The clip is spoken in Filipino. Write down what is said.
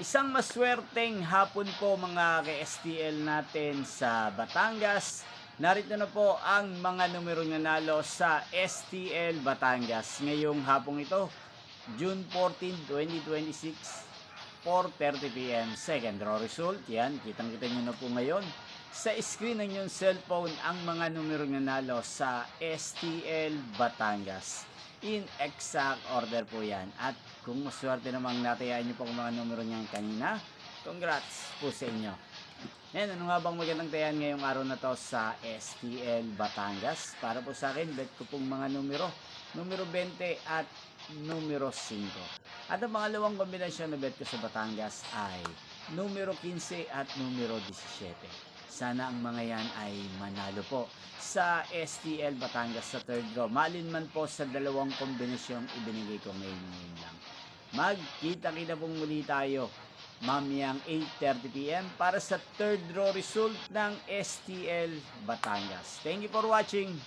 Isang maswerteng hapon po mga ka-STL natin sa Batangas. Narito na po ang mga numerong nanalo sa STL Batangas ngayong hapong ito, June 14, 2026, 4:30 PM. Second draw result, yan, kitang-kita nyo na po ngayon sa screen ng inyong cellphone ang mga numerong nanalo sa STL Batangas. In exact order po yan. At kung maswerte namang natayaan nyo po ang mga numero niyan kanina, congrats po sa inyo. Ngayon, ano nga bang magandang tayan ngayong araw na to sa STL Batangas? Para po sa akin, bet ko pong mga numero 20 at numero 5. At ang pangalawang kombinasyon na bet ko sa Batangas ay numero 15 at numero 17. Sana ang mga yan ay manalo po sa STL Batangas sa third draw. Malin man po sa dalawang kombinasyong ibinigay ko ngayon lang. Magkita-kita pong muli tayo mamayang 8:30 PM para sa third draw result ng STL Batangas. Thank you for watching.